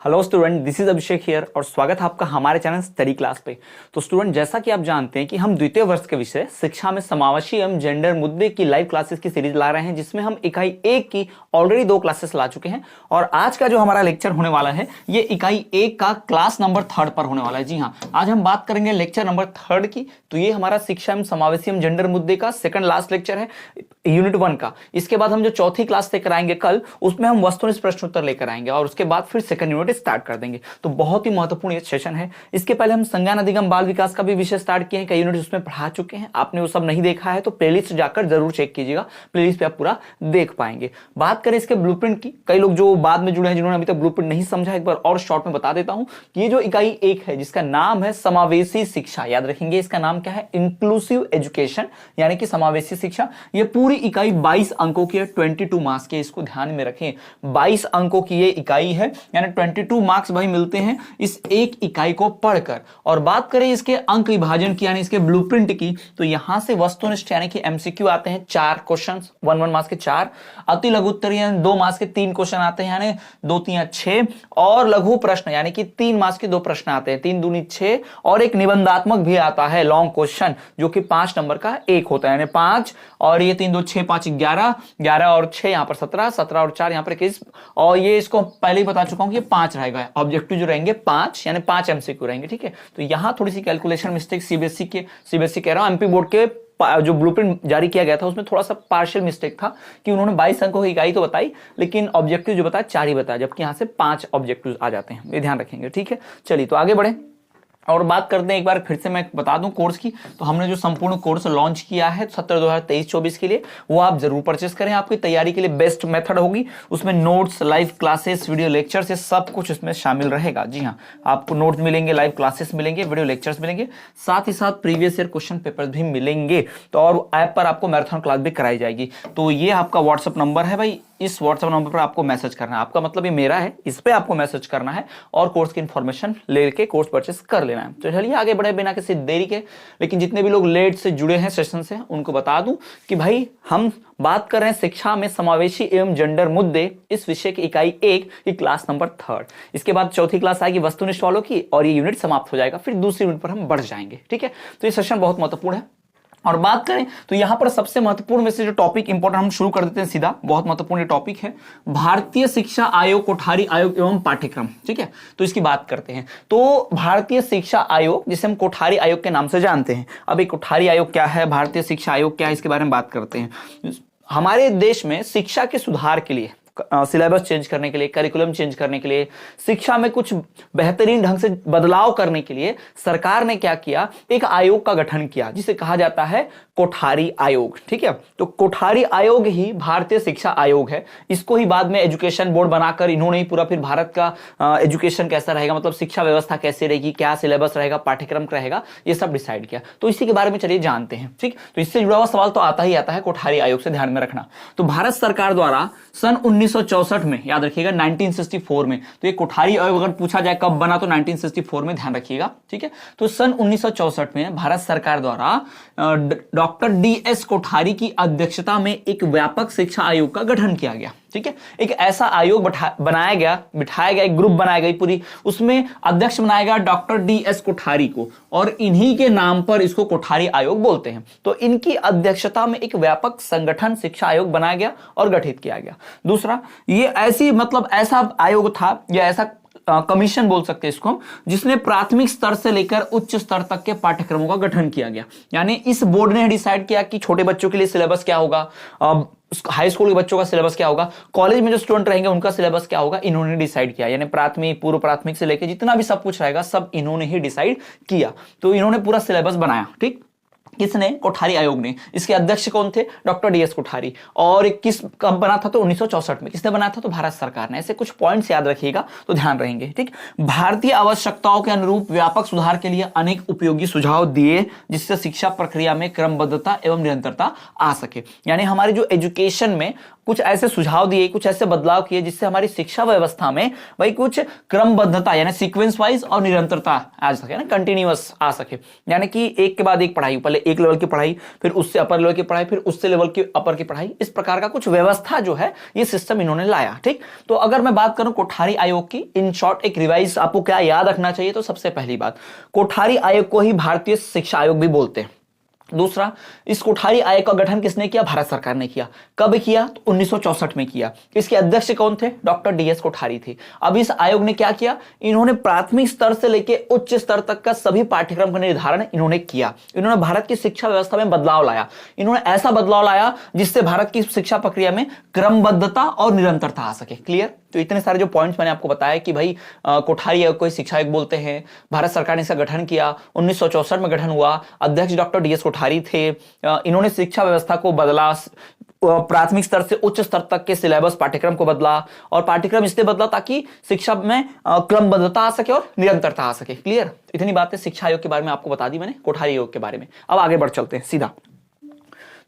Hello student, this is Abhishek here और स्वागत है आपका हमारे चैनल स्टडी क्लास पे। तो स्टूडेंट, जैसा कि आप जानते हैं कि हम द्वितीय वर्ष के विषय शिक्षा में समावेशी एवं जेंडर मुद्दे की लाइव क्लासेस की सीरीज ला रहे हैं, जिसमें हम इकाई 1 की ऑलरेडी 2 क्लासेस ला चुके हैं और आज का जो हमारा लेक्चर होने वाला है ये इकाई 1 का क्लास नंबर 3 पर होने वाला है। जी हाँ, आज हम बात करेंगे लेक्चर नंबर 3 की। तो ये हमारा शिक्षा में समावेशी एवं जेंडर मुद्दे का सेकंड लास्ट लेक्चर है यूनिट 1 का। इसके बाद हम जो चौथी क्लास लेकर आएंगे कल, उसमें हम वस्तुनिष्ठ प्रश्न उत्तर लेकर आएंगे और उसके बाद फिर सेकंड यूनिट स्टार्ट कर देंगे। तो बहुत ही महत्वपूर्ण ये सेशन है। इसके पहले हम संज्ञान अधिगम बाल विकास का भी विषय स्टार्ट किए हैं, कई यूनिट उसमें पढ़ा चुके हैं। आपने वो सब नहीं देखा है तो प्लेलिस्ट जाकर जरूर चेक कीजिएगा, प्लेलिस्ट पे आप पूरा देख पाएंगे। बात करें इसके ब्लूप्रिंट की, कई लोग जो बाद में जुड़े हैं जिन्होंने अभी तक ब्लूप्रिंट नहीं समझा, एक बार और शॉर्ट में बता देता हूं कि ये जो इकाई 1 है जिसका नाम है समावेशी शिक्षा, याद रखेंगे इसका नाम क्या है, इंक्लूसिव एजुकेशन यानी कि समावेशी शिक्षा। ये पूरी इकाई 22 अंकों की है, 22 मार्क्स की, इसको ध्यान में रखें। 22 अंकों की ये इकाई है, यानी 22 मार्क्स भाई मिलते हैं इस एक इकाई को पढ़कर। और बात करें इसके अंक विभाजन की यानी इसके ब्लूप्रिंट की, तो यहां से वस्तुनिष्ठ यानी कि एमसीक्यू आते हैं 4 क्वेश्चन, 1 मार्क्स के 4। अति लघु उत्तर यानी 2 मार्क्स के 3 क्वेश्चन आते हैं, यानी 2 3 6। और लघु प्रश्न यानी कि 3 मार्क्स के 2 प्रश्न आते हैं, 3 दूनी 6। और एक निबंधात्मक भी आता है लॉन्ग क्वेश्चन, जो कि 5 नंबर का एक होता है, यानी 5 और ये 3 2 6 5 11, 11 और 6 यहां पर 17, 17 और 4 यहां पर 21। और ये इसको पहले ही बता चुका हूं कि 5 रहेगा, ऑब्जेक्टिव जो रहेंगे 5 यानी 5 एमसीक्यू रहेंगे। ठीक है, तो यहां थोड़ी सी कैलकुलेशन मिस्टेक सीबीएसई कह रहा हूं, एमपी बोर्ड के जो ब्लूप्रिंट जारी किया गया था उसमें थोड़ा सा पार्शियल मिस्टेक था कि उन्होंने 22 अंकों की इकाई तो बताई, लेकिन ऑब्जेक्टिव जो बताया 4 ही बताया, जबकि यहां से 5 ऑब्जेक्टिव आ जाते हैं। ये ध्यान रखेंगे। ठीक है, चलिए तो आगे बढ़े और बात करते हैं। एक बार फिर से मैं बता दूं कोर्स की, तो हमने जो संपूर्ण कोर्स लॉन्च किया है सत्र 2023-24 के लिए, वो आप जरूर परचेस करें। आपकी तैयारी के लिए बेस्ट मेथड होगी। उसमें notes, live classes, video lectures, ये सब कुछ इसमें शामिल रहेगा। जी हाँ, आपको नोट्स मिलेंगे, लाइव क्लासेस मिलेंगे, वीडियो लेक्चर्स मिलेंगे, साथ ही साथ प्रीवियस ईयर क्वेश्चन पेपर्स भी मिलेंगे। तो और ऐप पर आपको मैराथन क्लास भी कराई जाएगी। तो ये आपका व्हाट्सअप नंबर है भाई, इस व्हाट्सएप नंबर पर आपको मैसेज करना है। आपका मतलब ये मेरा है, इस पे आपको मैसेज करना है और कोर्स की इंफॉर्मेशन लेके कोर्स परचेस कर लेना है। तो चलिए आगे बढ़े बिना किसी देरी के। लेकिन जितने भी लोग लेट से जुड़े हैं सेशन से, उनको बता दूं कि भाई हम बात कर रहे हैं शिक्षा में समावेशी एवं जेंडर मुद्दे, इस विषय की इकाई 1 की क्लास नंबर 3। इसके बाद चौथी क्लास आएगी वस्तुनिष्ठ वालों की और ये यूनिट समाप्त हो जाएगा, फिर दूसरी यूनिट पर हम बढ़ जाएंगे। ठीक है, तो ये सेशन बहुत महत्वपूर्ण है। और बात करें तो यहां पर सबसे महत्वपूर्ण में से जो टॉपिक इंपॉर्टेंट, हम शुरू कर देते हैं सीधा। बहुत महत्वपूर्ण टॉपिक है भारतीय शिक्षा आयोग, कोठारी आयोग एवं पाठ्यक्रम। ठीक है, तो इसकी बात करते हैं। तो भारतीय शिक्षा आयोग, जिसे हम कोठारी आयोग के नाम से जानते हैं। अब एक कोठारी आयोग क्या है, भारतीय शिक्षा आयोग क्या है, इसके बारे में बात करते हैं। हमारे देश में शिक्षा के सुधार के लिए, सिलेबस चेंज करने के लिए, करिकुलम चेंज करने के लिए, शिक्षा में कुछ बेहतरीन ढंग से बदलाव करने के लिए सरकार ने क्या किया, एक आयोग का गठन किया जिसे कहा जाता है कोठारी आयोग। ठीक है, तो कोठारी आयोग ही भारतीय शिक्षा आयोग है। इसको ही बाद में एजुकेशन बोर्ड बनाकर इन्होंने ही पूरा फिर भारत का एजुकेशन कैसा रहेगा, मतलब शिक्षा व्यवस्था कैसे रहेगी, क्या सिलेबस रहेगा, पाठ्यक्रम रहेगा, ये सब डिसाइड किया। तो इसी के बारे में चलिए जानते हैं। ठीक, तो इससे जुड़ा हुआ सवाल तो आता ही आता है कोठारी आयोग से, ध्यान में रखना। तो भारत सरकार द्वारा सन 1964 में, याद रखिएगा 1964 में, तो ये कोठारी आयोग अगर पूछा जाए कब बना तो 1964 में, ध्यान रखिएगा। ठीक है, तो सन 1964 में भारत सरकार द्वारा डॉक्टर DS कोठारी की अध्यक्षता में एक व्यापक शिक्षा आयोग का गठन किया गया। ठीक है, एक ऐसा आयोग बिठाया गया, एक ग्रुप बनाया गया पूरी, उसमें अध्यक्ष बनाया गया डॉक्टर DS कोठारी को, और इन्हीं के नाम पर इसको कोठारी आयोग बोलते हैं। तो इनकी अध्यक्षता में एक व्यापक संगठन शिक्षा आयोग बनाया गया और गठित किया गया। दूसरा, ये ऐसा आयोग था या ऐसा कमीशन बोल सकते हैं इसको, जिसने प्राथमिक स्तर से लेकर उच्च स्तर तक के पाठ्यक्रमों का गठन किया गया। यानी इस बोर्ड ने डिसाइड किया कि छोटे बच्चों के लिए सिलेबस क्या होगा, हाई स्कूल के बच्चों का सिलेबस क्या होगा, कॉलेज में जो स्टूडेंट रहेंगे उनका सिलेबस क्या होगा, इन्होंने डिसाइड किया। यानी प्राथमिक, पूर्व प्राथमिक से लेकर जितना भी सब कुछ रहेगा सब इन्होंने ही डिसाइड किया। तो इन्होंने पूरा सिलेबस बनाया। ठीक, किसने, कोठारी आयोग ने। इसके अध्यक्ष कौन थे, डॉक्टर DS कोठारी। और किस कब बना था, तो 1964 में। किसने बनाया था, तो भारत सरकार ने। ऐसे कुछ पॉइंट्स याद रखिएगा तो ध्यान रहेंगे। ठीक, भारतीय आवश्यकताओं के अनुरूप व्यापक सुधार के लिए अनेक उपयोगी सुझाव दिए, जिससे शिक्षा प्रक्रिया में क्रमबद्धता एवं निरंतरता आ सके। यानी हमारी जो एजुकेशन में कुछ ऐसे सुझाव दिए, कुछ ऐसे बदलाव किए जिससे हमारी शिक्षा व्यवस्था में भाई कुछ क्रमबद्धता यानी सीक्वेंस वाइज और निरंतरता आ सके ना, कंटिन्यूअस आ सके, यानी कि एक के बाद एक पढ़ाई, पहले एक लेवल की पढ़ाई, फिर उससे अपर लेवल की पढ़ाई, फिर उससे लेवल की अपर की पढ़ाई, इस प्रकार का कुछ व्यवस्था जो है ये सिस्टम इन्होंने लाया। ठीक, तो अगर मैं बात करूं कोठारी आयोग की, इन शॉर्ट एक रिवाइज आपको क्या याद रखना चाहिए, तो सबसे पहली बात, कोठारी आयोग को ही भारतीय शिक्षा आयोग भी बोलते हैं। दूसरा, इस कोठारी आयोग का गठन किसने किया? भारत सरकार ने किया। कब किया? तो 1964 में किया। इसके अध्यक्ष कौन थे? डॉक्टर डीएस कोठारी थे। अब इस आयोग ने क्या किया? इन्होंने प्राथमिक स्तर से लेकर उच्च स्तर तक का सभी पाठ्यक्रम का निर्धारण इन्होंने किया। इन्होंने भारत की शिक्षा व्यवस्था में बदलाव लाया। इन्होंने ऐसा बदलाव लाया जिससे भारत की शिक्षा प्रक्रिया में क्रमबद्धता और निरंतरता आ सके। क्लियर? तो इतने सारे जो पॉइंट्स मैंने आपको बताया कि भाई कोठारी आयोग को शिक्षा आयोग बोलते हैं, भारत सरकार ने इसका गठन किया, 1964 में गठन हुआ, अध्यक्ष डॉक्टर डीएस कोठारी थे, इन्होंने शिक्षा व्यवस्था को बदला, प्राथमिक स्तर से उच्च स्तर तक के सिलेबस पाठ्यक्रम को बदला, और पाठ्यक्रम इसलिए बदला ताकि शिक्षा में क्रमबद्धता आ सके और निरंतरता आ सके। क्लियर? इतनी बातें शिक्षा आयोग के बारे में आपको बता दी मैंने, कोठारी आयोग के बारे में। अब आगे बढ़ चलते हैं सीधा।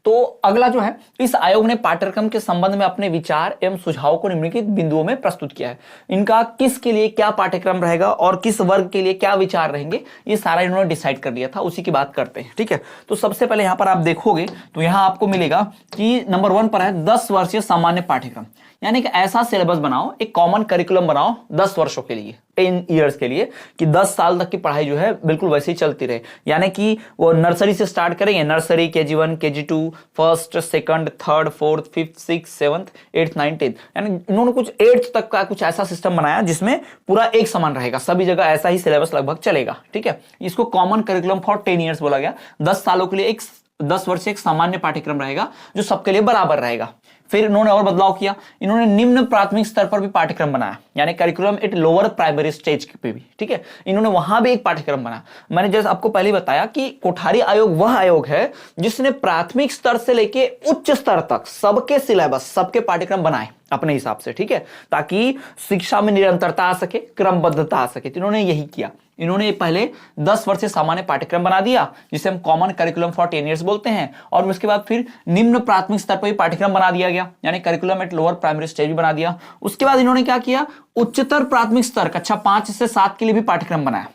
तो अगला जो है, इस आयोग ने पाठ्यक्रम के संबंध में अपने विचार एवं सुझाव को निम्नलिखित बिंदुओं में प्रस्तुत किया है। इनका किसके लिए क्या पाठ्यक्रम रहेगा और किस वर्ग के लिए क्या विचार रहेंगे, ये सारा इन्होंने डिसाइड कर लिया था, उसी की बात करते हैं। ठीक है, तो सबसे पहले यहां पर आप देखोगे तो यहां आपको मिलेगा कि नंबर 1 पर है 10 वर्षीय सामान्य पाठ्यक्रम, यानी कि ऐसा सिलेबस बनाओ, एक कॉमन करिकुलम बनाओ 10 वर्षों के लिए, 10 ईयर्स के लिए, कि 10 साल तक की पढ़ाई जो है बिल्कुल वैसे ही चलती रहे। यानी कि वो नर्सरी से स्टार्ट करेंगे, nursery, KG1, KG2, first, second, third, fourth, fifth, six, seventh, 8th, 9th, 10th, यानी इन्होंने कुछ 8th तक का कुछ ऐसा सिस्टम बनाया जिसमें पूरा एक समान रहेगा, सभी जगह ऐसा ही सिलेबस लगभग चलेगा। ठीक है, इसको कॉमन करिकुलम फॉर 10 ईयर्स बोला गया। 10 सालों के लिए एक 10 वर्ष एक सामान्य पाठ्यक्रम रहेगा जो सबके लिए बराबर रहेगा। फिर इन्होंने और बदलाव किया, इन्होंने निम्न प्राथमिक स्तर पर भी पाठ्यक्रम बनाया, यानी curriculum at lower primary stage पे भी। ठीक है, इन्होंने वहां भी एक पाठ्यक्रम बनाया। मैंने जैसे आपको पहले बताया कि कोठारी आयोग वह आयोग है जिसने प्राथमिक स्तर से लेके उच्च स्तर तक सबके सिलेबस, सबके पाठ्यक्रम बनाए अपने हिसाब से। ठीक है, ताकि शिक्षा में निरंतरता आ सके, क्रमबद्धता आ सके। तो इन्होंने यही किया। इन्होंने पहले 10 वर्ष से सामान्य पाठ्यक्रम बना दिया जिसे हम कॉमन करिकुलम फॉर 10 ईयर्स बोलते हैं, और उसके बाद फिर निम्न प्राथमिक स्तर पर भी पाठ्यक्रम बना दिया गया, यानी curriculum at lower primary stage भी बना दिया। उसके बाद इन्होंने क्या किया? उच्चतर प्राथमिक स्तर कक्षा 5 से 7 के लिए भी पाठ्यक्रम बनाया।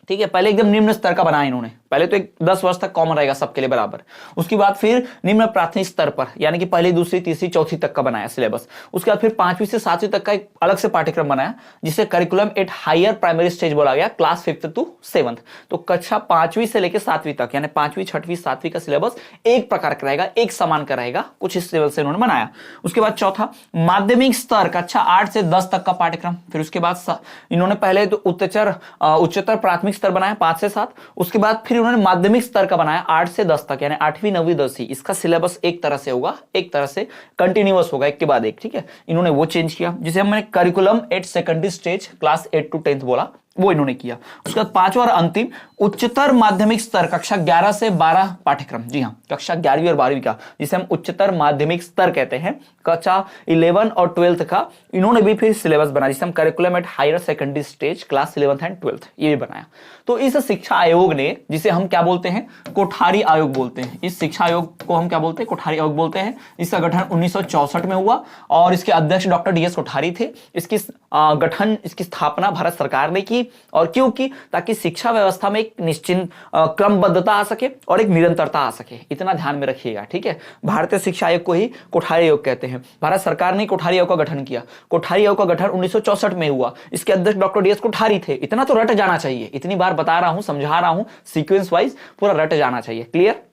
ठीक है, पहले एकदम निम्न स्तर का बनाया इन्होंने, पहले तो एक 10 वर्ष तक कॉमन रहेगा सबके लिए बराबर। उसके बाद फिर निम्न प्राथमिक स्तर पर, यानी कि पहली, दूसरी, तीसरी, चौथी तक का बनाया सिलेबस। उसके बाद फिर 5वीं से 7वीं तक का एक अलग से पाठ्यक्रम बनाया जिसे curriculum at higher primary stage बोला गया, क्लास 5th to 7th। तो कक्षा 5वीं से लेकर 7वीं तक, यानी 5वीं, 6वीं, 7वीं का सिलेबस एक प्रकार का रहेगा, एक समान का रहेगा, कुछ इस लेवल से इन्होंने बनाया। उसके बाद चौथा, माध्यमिक स्तर कक्षा 8 से 10 तक का पाठ्यक्रम। फिर उसके बाद इन्होंने पहले तो उच्चतर प्राथमिक स्तर बनाया 5 से 7। उसके बाद फिर उन्होंने माध्यमिक स्तर का बनाया 8 से 10 तक, यानी 8वीं, 9वीं, 10वीं। इसका सिलेबस एक तरह से होगा, एक तरह से कंटिन्यूअस होगा, एक के बाद एक। ठीक है, इन्होंने वो चेंज किया जिसे हमने curriculum at secondary stage class 8 to 10th बोला, वो इन्होंने किया। उसके बाद पांचवा और अंतिम, उच्चतर माध्यमिक स्तर कक्षा 11 से 12 पाठ्यक्रम। जी हाँ, कक्षा 11वीं और 12वीं का, जिसे हम उच्चतर माध्यमिक स्तर कहते हैं, कक्षा 11 और 12th का इन्होंने भी फिर सिलेबस बनाया जिसे हम curriculum at higher secondary stage class 11th and 12th, ये भी बनाया। तो इस शिक्षा आयोग ने, जिसे हम क्या बोलते हैं? कोठारी आयोग बोलते हैं। इस शिक्षा आयोग को हम क्या बोलते हैं? कोठारी आयोग बोलते हैं। इसका गठन 1964 में हुआ और इसके अध्यक्ष डॉक्टर डीएस कोठारी थे। इसकी इसकी स्थापना भारत सरकार ने की, और क्यों की? ताकि शिक्षा व्यवस्था में एक निश्चित क्रमबद्धता आ सके और एक निरंतरता आ सके। इतना ध्यान में रखिएगा। ठीक है, भारतीय शिक्षा आयोग को ही कोठारी आयोग कहते हैं। भारत सरकार ने कोठारी आयोग का गठन किया। कोठारी आयोग का गठन 1964 में हुआ। इसके अध्यक्ष डॉक्टर डीएस कोठारी थे। इतना तो रट जाना चाहिए, इतनी बार बता रहा हूं, समझा रहा हूं, सीक्वेंस वाइज पूरा रट जाना चाहिए। क्लियर?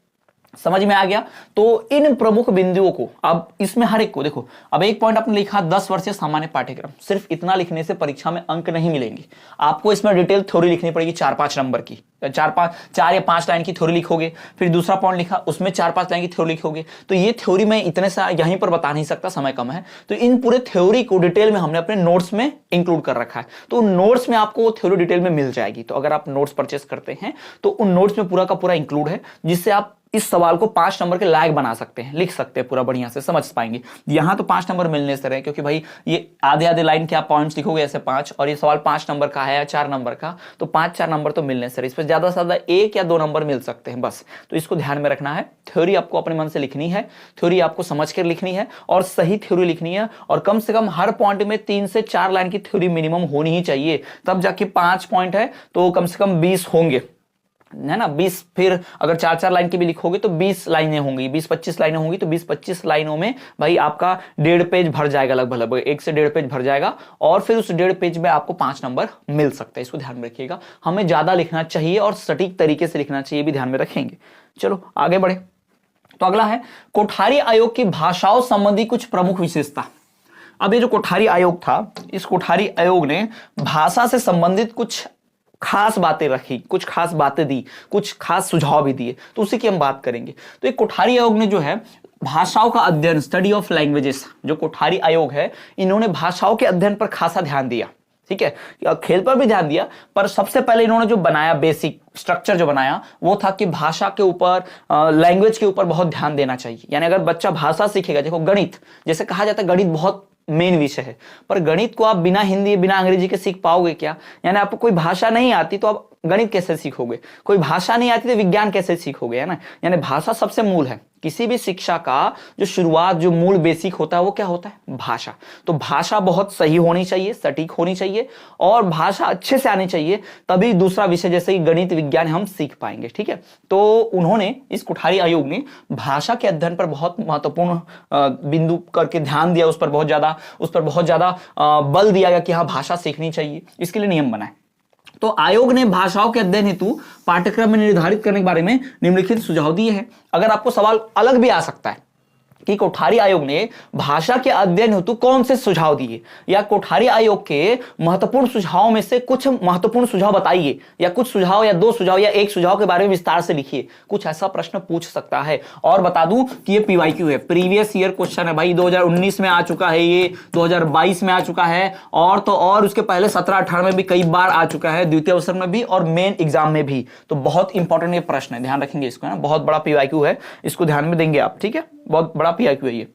समझ में आ गया? तो इन प्रमुख बिंदुओं को अब इसमें हर एक को देखो। अब एक पॉइंट आपने लिखा 10 वर्षीय सामान्य पाठ्यक्रम, सिर्फ इतना लिखने से परीक्षा में अंक नहीं मिलेंगे। आपको इसमें डिटेल थ्योरी लिखनी पड़ेगी 4-5 नंबर की, 4 या 5 लाइन की थ्योरी लिखोगे। फिर दूसरा पॉइंट लिखा, उसमें 4-5 लाइन की थ्योरी लिखोगे। तो ये थ्योरी मैं इतने से यहीं पर बता नहीं सकता, समय कम है। तो इन पूरे थ्योरी को डिटेल में हमने अपने नोट्स में इंक्लूड कर रखा है। तो नोट्स में आपको थ्योरी डिटेल में मिल जाएगी। तो अगर आप नोट्स परचेस करते हैं तो उन नोट्स में पूरा का पूरा इंक्लूड है, जिससे आप इस सवाल को 5 नंबर के लायक बना सकते हैं, लिख सकते हैं, पूरा बढ़िया से समझ पाएंगे। यहां तो 5 नंबर मिलने से रहे, क्योंकि भाई ये आधे लाइन के आप पॉइंट्स लिखोगे ऐसे 5, और ये सवाल 5 नंबर का है या 4 नंबर का, तो 5-4 नंबर तो मिलने से रहे। इस पर ज्यादा से ज्यादा 1 या 2 नंबर मिल सकते हैं बस। तो इसको ध्यान में रखना है। थ्योरी आपको अपने मन से लिखनी है, थ्योरी आपको समझ कर लिखनी है और सही थ्योरी लिखनी है, और कम से कम हर पॉइंट में 3 से 4 लाइन की थ्योरी मिनिमम होनी ही चाहिए, तब जाके 5 पॉइंट है तो कम से कम 20 होंगे, है ना। 20, फिर अगर 4-4 लाइन की भी लिखोगे तो 20 लाइनें होंगी, 20-25 लाइनें होंगी, तो 20-25 लाइनों में भाई आपका 1.5 पेज भर जाएगा, लगभग 1 से 1.5 पेज भर जाएगा, और फिर उस 1.5 पेज में आपको 5 नंबर मिल सकते हैं। इसको ध्यान में रखिएगा, हमें ज्यादा लिखना चाहिए और सटीक तरीके से लिखना चाहिए, भी ध्यान में रखेंगे। चलो आगे बढ़े। तो अगला है कोठारी आयोग की भाषाओं संबंधी कुछ प्रमुख विशेषता। अब ये जो कोठारी आयोग था, इस कोठारी आयोग ने भाषा से संबंधित कुछ खास बातें रखी, कुछ खास बातें दी, कुछ खास सुझाव भी दिए, तो उसी की हम बात करेंगे। तो एक कोठारी आयोग ने जो है भाषाओं का अध्ययन, स्टडी ऑफ लैंग्वेजेस, जो कोठारी आयोग है, इन्होंने भाषाओं के अध्ययन पर खासा ध्यान दिया, ठीक है। खेल पर भी ध्यान दिया, पर सबसे पहले इन्होंने जो बनाया बेसिक स्ट्रक्चर जो बनाया वो था कि भाषा के ऊपर, लैंग्वेज के ऊपर बहुत ध्यान देना चाहिए। यानी अगर बच्चा भाषा सीखेगा, देखो गणित, जैसे कहा जाता है गणित बहुत मेन विषय है, पर गणित को आप बिना हिंदी बिना अंग्रेजी के सीख पाओगे क्या? यानी आपको कोई भाषा नहीं आती तो आप गणित कैसे सीखोगे, कोई भाषा नहीं आती तो विज्ञान कैसे सीखोगे, है ना। यानी भाषा सबसे मूल है। किसी भी शिक्षा का जो शुरुआत, जो मूल बेसिक होता है वो क्या होता है? भाषा। तो भाषा बहुत सही होनी चाहिए, सटीक होनी चाहिए, और भाषा अच्छे से आनी चाहिए, तभी दूसरा विषय जैसे कि गणित विज्ञान हम सीख पाएंगे, ठीक है। तो उन्होंने, इस कोठारी आयोग ने भाषा के अध्ययन पर बहुत महत्वपूर्ण बिंदु करके ध्यान दिया, उस पर बहुत ज्यादा बल दिया गया कि हाँ भाषा सीखनी चाहिए, इसके लिए नियम बनाए। तो आयोग ने भाषाओं के अध्ययन हेतु पाठ्यक्रम में निर्धारित करने के बारे में निम्नलिखित सुझाव दिए हैं। अगर आपको सवाल अलग भी आ सकता है कि कोठारी आयोग ने भाषा के अध्ययन हेतु कौन से सुझाव दिए, या कोठारी आयोग के महत्वपूर्ण सुझावों में से कुछ महत्वपूर्ण सुझाव बताइए, या कुछ सुझाव या 2 सुझाव या 1 सुझाव के बारे में विस्तार से लिखिए, कुछ ऐसा प्रश्न पूछ सकता है। और बता दूं कि ये पीवाईक्यू है, प्रीवियस ईयर क्वेश्चन है भाई, 2019 में आ चुका है, ये 2022 में आ चुका है, और तो और उसके पहले 17-18 में भी कई बार आ चुका है, द्वितीय अवसर में भी और मेन एग्जाम में भी। तो बहुत इंपॉर्टेंट ये प्रश्न है, ध्यान रखेंगे इसको, है ना, बहुत बड़ा पीवाईक्यू है, इसको ध्यान में देंगे आप, ठीक है, बहुत बड़ा पीवाईक्यू है ये,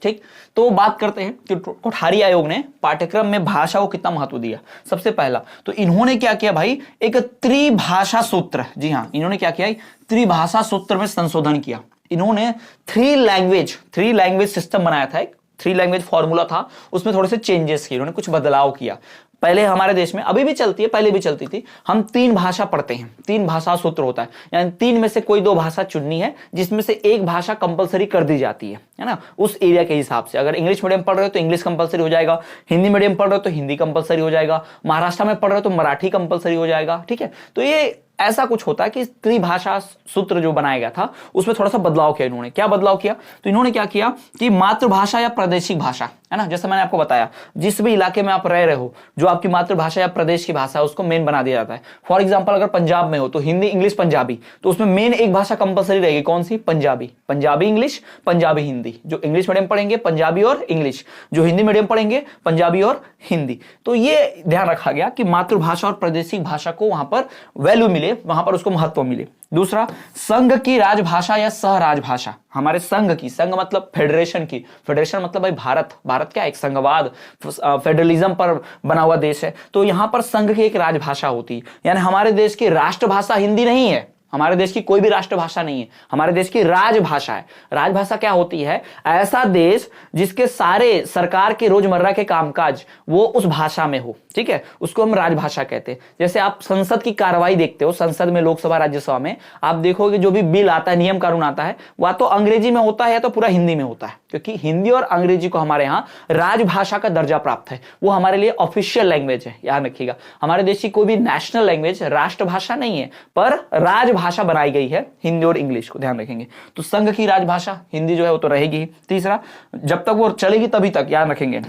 ठीक। तो बात करते हैं कि कोठारी आयोग ने पाठ्यक्रम में भाषा को कितना महत्व दिया। सबसे पहला तो इन्होंने क्या किया भाई, एक त्रिभाषा सूत्र, जी हां, इन्होंने क्या किया, त्रिभाषा सूत्र में संशोधन किया। इन्होंने 3 लैंग्वेज सिस्टम बनाया था, एक 3 लैंग्वेज फॉर्मूला था, उसमें थोड़े से चेंजेस किए, इन्होंने कुछ बदलाव किया। पहले हमारे देश में, अभी भी चलती है, पहले भी चलती थी, हम 3 भाषा पढ़ते हैं, 3 भाषा सूत्र होता है, यानी 3 में से कोई 2 भाषा चुननी है, जिसमें से एक भाषा कंपलसरी कर दी जाती है ना, उस एरिया के हिसाब से। अगर इंग्लिश मीडियम पढ़ रहे हो तो इंग्लिश कंपलसरी हो जाएगा, हिंदी मीडियम पढ़ रहे हो तो हिंदी कंपलसरी हो जाएगा, महाराष्ट्र में पढ़ रहे हो तो मराठी कंपलसरी हो जाएगा, ठीक है। तो ये ऐसा कुछ होता है कि त्रिभाषा सूत्र जो बनाया गया था उसमें थोड़ा सा बदलाव किया इन्होंने। क्या बदलाव किया? तो इन्होंने क्या किया कि मातृभाषा या प्रादेशिक भाषा, है ना, जैसे मैंने आपको बताया, जिस भी इलाके में आप रह रहे हो, जो आपकी मातृभाषा या प्रदेश की भाषा है उसको मेन बना दिया जाता है। फॉर एग्जांपल अगर पंजाब में हो तो हिंदी, इंग्लिश, पंजाबी, तो उसमें मेन एक भाषा कंपलसरी रहेगी, कौन सी? पंजाबी। पंजाबी इंग्लिश, पंजाबी हिंदी। जो इंग्लिश मीडियम पढ़ेंगे पंजाबी और इंग्लिश, जो हिंदी मीडियम पढ़ेंगे पंजाबी और हिंदी। तो ये ध्यान रखा गया कि मातृभाषा और प्रादेशिक भाषा को वहां पर वैल्यू मिले, वहां पर उसको महत्व मिले। दूसरा, संघ की राजभाषा या सह राजभाषा, हमारे संघ की, संघ मतलब फेडरेशन की, फेडरेशन मतलब भाई भारत, भारत क्या एक संघवाद, फेडरलिज्म पर बना हुआ देश है, तो यहां पर संघ की एक राजभाषा होती है। यानी हमारे देश की राष्ट्रभाषा हिंदी नहीं है, हमारे देश की कोई भी राष्ट्रभाषा नहीं है, हमारे देश की राजभाषा है। राजभाषा क्या होती है? ऐसा देश जिसके सारे सरकार के रोजमर्रा के कामकाज वो उस भाषा में हो, ठीक है, उसको हम राजभाषा कहते हैं। जैसे आप संसद की कार्रवाई देखते हो, संसद में, लोकसभा, राज्यसभा में आप देखोगे जो भी बिल आता है, नियम कानून आता है, वह तो अंग्रेजी में होता है या तो पूरा हिंदी में होता है, क्योंकि हिंदी और अंग्रेजी को हमारे यहाँ राजभाषा का दर्जा प्राप्त है, वो हमारे लिए ऑफिशियल लैंग्वेज है। याद रखिएगा, हमारे देश की कोई भी नेशनल लैंग्वेज राष्ट्रभाषा नहीं है, पर राजभाषा बनाई गई है हिंदी और इंग्लिश को, ध्यान रखेंगे। तो संघ की राजभाषा हिंदी जो है वो तो रहेगी। तीसरा, जब तक वो चलेगी तभी तक, याद रखेंगे,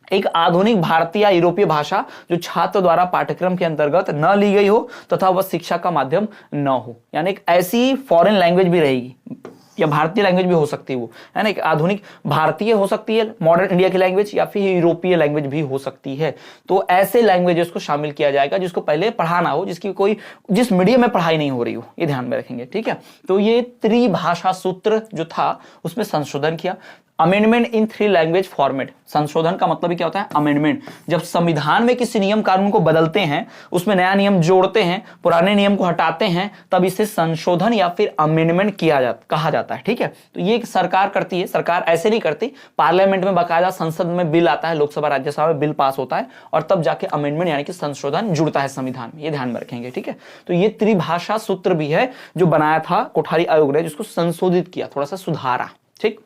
एक आधुनिक भारतीय या यूरोपीय भाषा जो छात्र द्वारा पाठ्यक्रम के अंतर्गत न ली गई हो तथा वह शिक्षा का माध्यम न हो, यानी एक ऐसी फॉरेन लैंग्वेज भी रहेगी, या भारतीय लैंग्वेज भी हो सकती है वो, है ना, एक आधुनिक भारतीय हो सकती है, मॉडर्न इंडिया की लैंग्वेज, या फिर यूरोपीय लैंग्वेज भी हो सकती है। तो ऐसे लैंग्वेजेस को शामिल किया जाएगा जिसको पहले पढ़ाना हो, जिस मीडियम में पढ़ाई नहीं हो रही हो, ये ध्यान में रखेंगे, ठीक है। तो ये त्रिभाषा सूत्र जो था उसमें संशोधन किया। Amendment in 3 language format. संशोधन का मतलब ही क्या होता है? अमेंडमेंट। जब संविधान में किसी नियम कानून को बदलते हैं, उसमें नया नियम जोड़ते हैं, पुराने नियम को हटाते हैं, तब इसे संशोधन या फिर अमेंडमेंट कहा जाता है। ठीक है, तो ये सरकार करती है। सरकार ऐसे नहीं करती, पार्लियामेंट में बाकायदा संसद में बिल आता है, लोकसभा राज्यसभा में बिल पास होता है और तब जाके अमेंडमेंट यानी कि संशोधन जुड़ता है संविधान में। ये ध्यान में रखेंगे। ठीक है, तो ये त्रिभाषा सूत्र भी है जो बनाया था कोठारी आयोग ने, जिसको संशोधित किया, थोड़ा सा सुधारा। ठीक,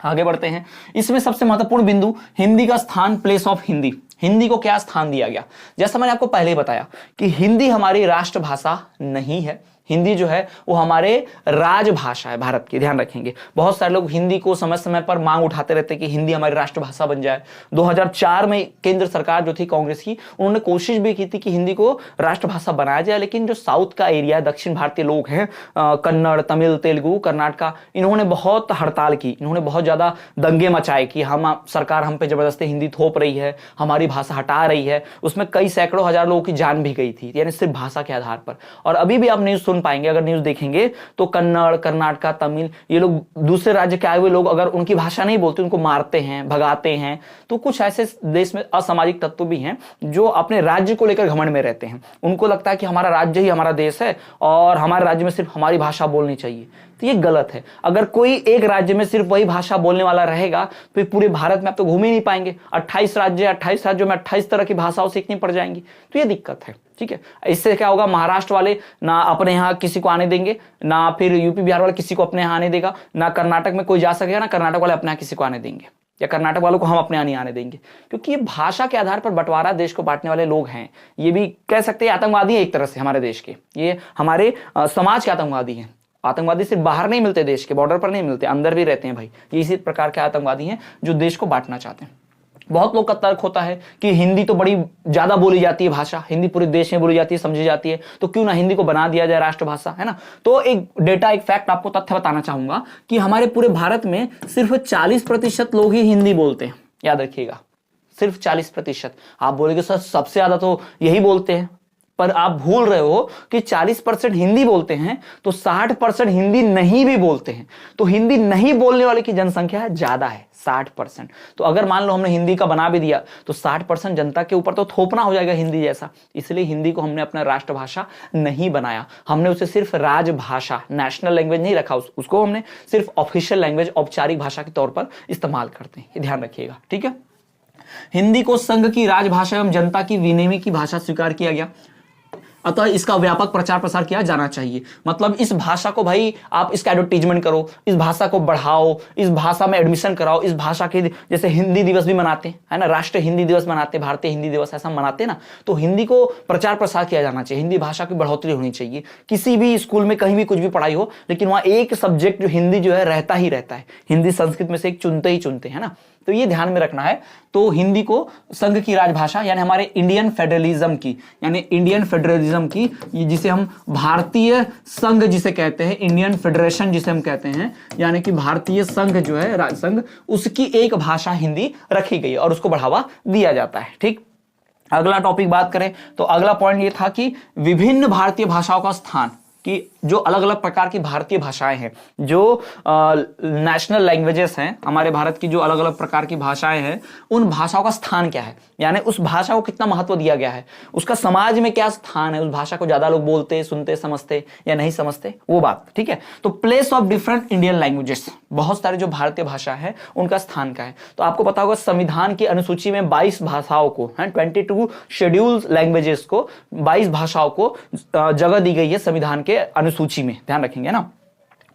आगे बढ़ते हैं। इसमें सबसे महत्वपूर्ण बिंदु हिंदी का स्थान, प्लेस ऑफ हिंदी। हिंदी को क्या स्थान दिया गया? जैसा मैंने आपको पहले ही बताया कि हिंदी हमारी राष्ट्रभाषा नहीं है। हिंदी जो है वो हमारे राजभाषा है भारत की, ध्यान रखेंगे। बहुत सारे लोग हिंदी को समय समय पर मांग उठाते रहते हैं कि हिंदी हमारी राष्ट्रभाषा बन जाए। 2004 में केंद्र सरकार जो थी कांग्रेस की, उन्होंने कोशिश भी की थी कि हिंदी को राष्ट्रभाषा बनाया जाए, लेकिन जो साउथ का एरिया, दक्षिण भारतीय लोग हैं, कन्नड़, तमिल, तेलुगु, कर्नाटका, इन्होंने बहुत हड़ताल की, इन्होंने बहुत ज्यादा दंगे मचाए कि सरकार हम पे जबरदस्ती हिंदी थोप रही है, हमारी भाषा हटा रही है। उसमें कई सैकड़ों हजार लोगों की जान भी गई थी, यानी सिर्फ भाषा के आधार पर। और अभी भी आप न्यूज सुन पाएंगे, अगर न्यूज देखेंगे तो कन्नड़, कर्नाटका, तमिल, ये लोग दूसरे राज्य के आए हुए लोग अगर उनकी भाषा नहीं बोलते, उनको मारते हैं, भगाते हैं। तो कुछ ऐसे देश में असामाजिक तत्व भी हैं जो अपने राज्य को लेकर घमंड में रहते हैं। उनको लगता है कि हमारा राज्य ही हमारा देश है और हमारे राज्य में सिर्फ हमारी भाषा बोलनी चाहिए। तो ये गलत है। अगर कोई एक राज्य में सिर्फ वही भाषा बोलने वाला रहेगा तो पूरे भारत में आप तो घूम ही नहीं पाएंगे। 28 राज्यों में 28 तरह की भाषाओं सीखनी पड़ जाएंगी, तो ये दिक्कत है। ठीक है, इससे क्या होगा? महाराष्ट्र वाले ना अपने यहाँ किसी को आने देंगे, ना फिर यूपी बिहार वाले किसी को अपने यहाँ आने देगा, ना कर्नाटक में कोई जा सकेगा, ना कर्नाटक वाले अपने यहाँ किसी को आने देंगे, या कर्नाटक वालों को हम अपने यहाँ नहीं आने देंगे। क्योंकि ये भाषा के आधार पर बंटवारा, देश को बांटने वाले लोग हैं। ये भी कह सकते हैं आतंकवादी है एक तरह से हमारे देश के, ये हमारे समाज के आतंकवादी हैं। आतंकवादी सिर्फ बाहर नहीं मिलते, देश के बॉर्डर पर नहीं मिलते, अंदर भी रहते हैं भाई। ये इसी प्रकार के आतंकवादी हैं जो देश को बांटना चाहते हैं। बहुत लोग का तर्क होता है कि हिंदी तो बड़ी ज्यादा बोली जाती है भाषा, हिंदी पूरे देश में बोली जाती है, समझी जाती है, तो क्यों ना हिंदी को बना दिया जाए राष्ट्रभाषा, है ना। तो एक डेटा, एक फैक्ट आपको तथ्य बताना चाहूंगा कि हमारे पूरे भारत में सिर्फ 40% लोग ही हिंदी बोलते हैं। याद रखिएगा, सिर्फ 40%। आप बोलेंगे सर सबसे ज्यादा तो यही बोलते हैं, पर आप भूल रहे हो कि 40% हिंदी बोलते हैं तो 60% हिंदी नहीं भी बोलते हैं। तो हिंदी नहीं बोलने वाले की जनसंख्या ज्यादा है, 60%। तो अगर मान लो हमने हिंदी का बना भी दिया तो 60% जनता के ऊपर तो थोपना हो जाएगा हिंदी जैसा। इसलिए हिंदी को हमने अपना राष्ट्रभाषा नहीं बनाया, हमने उसे सिर्फ राजभाषा, नेशनल लैंग्वेज नहीं रखा, उसको हमने सिर्फ ऑफिशियल लैंग्वेज, औपचारिक भाषा के तौर पर इस्तेमाल करते हैं। ये ध्यान रखिएगा, ठीक है। हिंदी को संघ की राजभाषा एवं जनता की विनिमय की भाषा स्वीकार किया गया, अतः इसका व्यापक प्रचार प्रसार किया जाना चाहिए। मतलब इस भाषा को भाई आप इसका एडवर्टीजमेंट करो, इस भाषा को बढ़ाओ, इस भाषा में एडमिशन कराओ। इस भाषा के जैसे हिंदी दिवस भी मनाते हैं, है ना, राष्ट्रीय हिंदी दिवस मनाते हैं, भारतीय हिंदी दिवस ऐसा मनाते हैं ना, तो हिंदी को प्रचार प्रसार किया जाना चाहिए, हिंदी भाषा की बढ़ोतरी होनी चाहिए। किसी भी स्कूल में कहीं भी कुछ भी पढ़ाई हो, लेकिन वहां एक सब्जेक्ट जो हिंदी जो है रहता ही रहता है, हिंदी संस्कृत में से एक चुनते ही चुनते हैं ना, तो ये ध्यान में रखना है। तो हिंदी को संघ की राजभाषा यानी हमारे इंडियन फेडरलिज्म की, यानी इंडियन फेडरलिज्म की, जिसे हम भारतीय संघ जिसे कहते हैं, इंडियन फेडरेशन जिसे हम कहते हैं, यानी कि भारतीय संघ जो है, राज संघ, उसकी एक भाषा हिंदी रखी गई और उसको बढ़ावा दिया जाता है। ठीक, अगला टॉपिक बात करें तो अगला पॉइंट ये था कि विभिन्न भारतीय भाषाओं का स्थान, कि जो अलग अलग प्रकार की भारतीय भाषाएं हैं, जो नेशनल लैंग्वेजेस हैं हमारे भारत की, जो अलग अलग प्रकार की भाषाएं हैं, उन भाषाओं का स्थान क्या है, यानी उस भाषा को कितना महत्व दिया गया है, उसका समाज में क्या स्थान है, उस भाषा को ज्यादा लोग बोलते, सुनते, समझते या नहीं समझते, वो बात। ठीक है, तो place of different Indian languages, बहुत सारे जो भारतीय भाषा है उनका स्थान क्या है। तो आपको पता होगा संविधान की अनुसूची में 22 भाषाओं को, 22 शेड्यूल लैंग्वेजेस को, 22 भाषाओं को जगह दी गई है संविधान के अनुसूची में, ध्यान रखेंगे ना।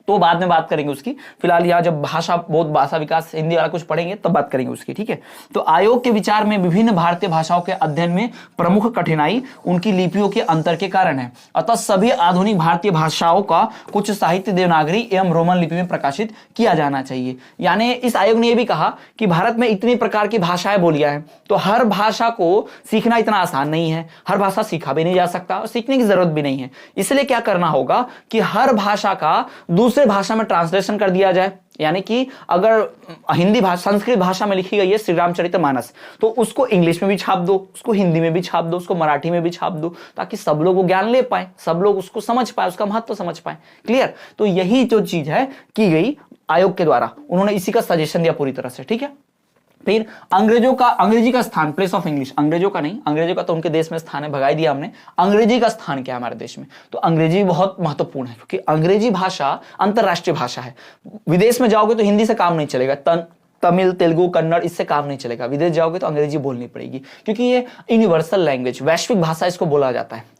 तो बाद में बात करेंगे उसकी, फिलहाल यहाँ जब भाषा विकास हिंदी वाला कुछ पढ़ेंगे तब बात करेंगे उसकी। ठीक है, तो आयोग के विचार में विभिन्न भारतीय भाषाओं के अध्ययन में प्रमुख कठिनाई उनकी लिपियों के अंतर के कारण है। अतः सभी आधुनिक भारतीय भाषाओं का कुछ साहित्य देवनागरी एवं रोमन लिपि में प्रकाशित किया जाना चाहिए। यानी इस आयोग ने यह भी कहा कि भारत में इतनी प्रकार की भाषाएं बोलियां हैं, तो हर भाषा को सीखना इतना आसान नहीं है, हर भाषा सीखा भी नहीं जा सकता और सीखने की जरूरत भी नहीं है। इसलिए क्या करना होगा कि हर भाषा का दूसरे भाषा में ट्रांसलेशन कर दिया जाए। यानी कि अगर हिंदी भाषा, संस्कृत भाषा में लिखी गई है श्री रामचरितमानस, तो उसको इंग्लिश में भी छाप दो, उसको हिंदी में भी छाप दो, उसको मराठी में भी छाप दो, ताकि सब लोग वो ज्ञान ले पाए, सब लोग उसको समझ पाए, उसका महत्व समझ पाए। क्लियर? तो यही जो चीज है की गई आयोग के द्वारा, उन्होंने इसी का सजेशन दिया पूरी तरह से, ठीक है। फिर अंग्रेजी का स्थान, प्लेस ऑफ इंग्लिश, अंग्रेजों का नहीं, अंग्रेजों का तो उनके देश में स्थान है, भगाई दिया हमने। अंग्रेजी का स्थान क्या है हमारे देश में, तो अंग्रेजी बहुत महत्वपूर्ण है, क्योंकि अंग्रेजी भाषा अंतरराष्ट्रीय भाषा है। विदेश में जाओगे तो हिंदी से काम नहीं चलेगा, तमिल, तेलुगु, कन्नड़, इससे काम नहीं चलेगा। विदेश जाओगे तो अंग्रेजी बोलनी पड़ेगी, क्योंकि ये यूनिवर्सल लैंग्वेज, वैश्विक भाषा इसको बोला जाता है।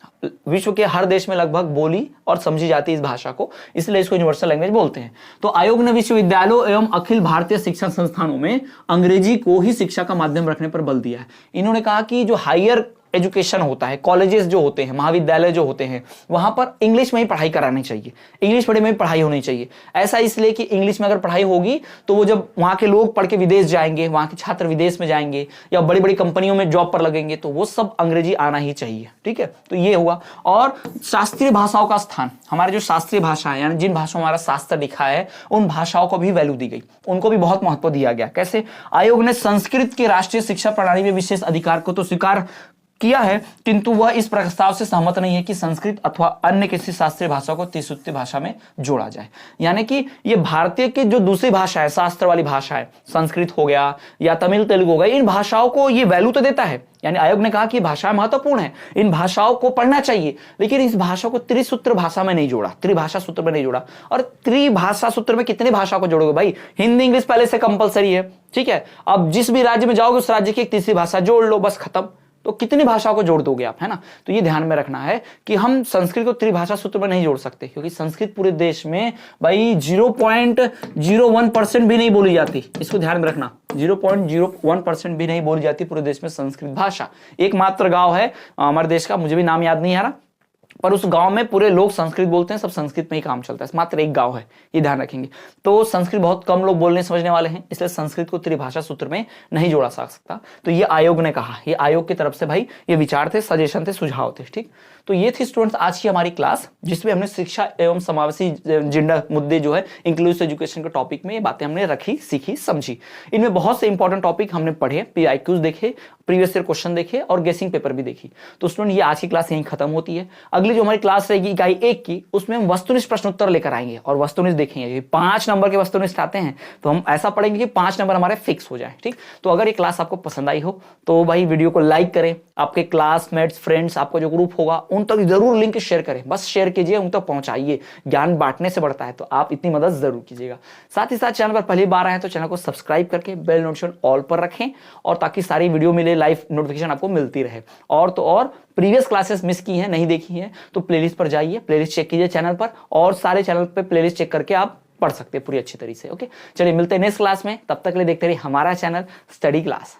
विश्व के हर देश में लगभग बोली और समझी जाती है इस भाषा को, इसलिए इसको यूनिवर्सल लैंग्वेज बोलते हैं। तो आयोग ने विश्वविद्यालयों एवं अखिल भारतीय शिक्षण संस्थानों में अंग्रेजी को ही शिक्षा का माध्यम रखने पर बल दिया है। इन्होंने कहा कि जो हायर एजुकेशन होता है, कॉलेजेस जो होते हैं, महाविद्यालय जो होते हैं, वहां पर इंग्लिश में ही पढ़ाई करानी चाहिए, इंग्लिश मीडियम में पढ़ाई होनी चाहिए। ऐसा इसलिए कि इंग्लिश में अगर पढ़ाई होगी तो वो जब वहां के लोग पढ़ के विदेश जाएंगे, वहां के छात्र विदेश में जाएंगे या बड़ी बड़ी कंपनियों में जॉब पर लगेंगे, तो वो सब अंग्रेजी आना ही चाहिए, ठीक है। तो ये हुआ। और शास्त्रीय भाषाओं का स्थान, हमारे जो शास्त्रीय भाषा है, यानी जिन भाषाओं में हमारा शास्त्र लिखा है, उन भाषाओं को भी वैल्यू दी गई, उनको भी बहुत महत्व दिया गया। कैसे? आयोग ने संस्कृत के राष्ट्रीय शिक्षा प्रणाली में विशेष अधिकार को तो स्वीकार किया है, किंतु वह इस प्रस्ताव से सहमत नहीं है कि संस्कृत अथवा अन्य किसी शास्त्रीय भाषा को त्रिसूत्री भाषा में जोड़ा जाए। यानी कि ये भारतीय की जो दूसरी भाषा है, शास्त्र वाली भाषा है, संस्कृत हो गया या तमिल तेलुगु हो गया, इन भाषाओं को ये वैल्यू तो देता है। यानी आयोग ने कहा कि भाषा महत्वपूर्ण है, इन भाषाओं को पढ़ना चाहिए, लेकिन इस भाषा को त्रिसूत्र भाषा में नहीं जोड़ा, त्रिभाषा सूत्र में नहीं जोड़ा। और त्रिभाषा सूत्र में कितने भाषा को जोड़ोगे भाई? हिंदी इंग्लिश पहले से कंपलसरी है, ठीक है। अब जिस भी राज्य में जाओगे उस राज्य की एक तीसरी भाषा जोड़ लो, बस खत्म। तो कितनी भाषाओं को जोड़ दोगे आप, है ना। तो ये ध्यान में रखना है कि हम संस्कृत को त्रिभाषा सूत्र में नहीं जोड़ सकते, क्योंकि संस्कृत पूरे देश में भाई 0.01% भी नहीं बोली जाती। इसको ध्यान में रखना, 0.01% भी नहीं बोली जाती पूरे देश में संस्कृत भाषा। एकमात्र गांव है हमारे देश का, मुझे भी नाम याद नहीं आ रहा, पर उस गांव में पूरे लोग संस्कृत बोलते हैं, सब संस्कृत में ही काम चलता है, मात्र एक गांव है, ये ध्यान रखेंगे। तो संस्कृत बहुत कम लोग बोलने समझने वाले हैं, इसलिए संस्कृत को त्रिभाषा सूत्र में नहीं जोड़ा जा सकता। तो ये आयोग ने कहा, ये आयोग की तरफ से भाई ये विचार थे, सजेशन थे, सुझाव थे, ठीक। तो ये थी स्टूडेंट्स आज की हमारी क्लास, जिसमें हमने शिक्षा एवं समावेशी जेंडर मुद्दे जो है इंक्लूसिव एजुकेशन के टॉपिक में ये बातें हमने रखी, सीखी, समझी। इनमें बहुत से इंपॉर्टेंट टॉपिक हमने पढ़े, PIQs देखे, प्रीवियस ईयर क्वेश्चन देखे और गेसिंग पेपर भी देखी। तो स्टूडेंट ये आज की क्लास यहीं खत्म होती है। अगली जो हमारी क्लास रहेगी इकाई 1 की, उसमें हम वस्तुनिष्ठ प्रश्न उत्तर लेकर आएंगे और वस्तुनिष्ठ देखेंगे। 5 नंबर के वस्तुनिष्ठ आते हैं, तो हम ऐसा पढ़ेंगे कि 5 नंबर हमारे फिक्स हो जाए, ठीक। तो अगर ये क्लास आपको पसंद आई हो तो भाई वीडियो को लाइक करें, आपके क्लासमेट्स, फ्रेंड्स, आपका जो ग्रुप होगा उन तक जरूर लिंक शेयर करें, बस शेयर कीजिए, उन तक पहुंचाइए। ज्ञान बांटने से बढ़ता है, तो आप इतनी मदद जरूर कीजिएगा। साथ ही साथ चैनल पर पहली बार आए हैं तो चैनल को सब्सक्राइब करके बेल नोटिफिकेशन ऑल पर रखें, और ताकि सारी वीडियो मिले, लाइव नोटिफिकेशन आपको मिलती रहे। और तो और प्रीवियस क्लासेस मिस की हैं, नहीं देखी हैं, तो प्लेलिस्ट पर जाइए, प्लेलिस्ट चेक कीजिए चैनल पर, और सारे चैनल पे प्लेलिस्ट चेक करके आप पढ़ सकते हैं पूरी अच्छी तरीके से। ओके, चलिए मिलते हैं नेक्स्ट क्लास में, तब तक के लिए देखते रहिए हमारा चैनल स्टडी क्लास।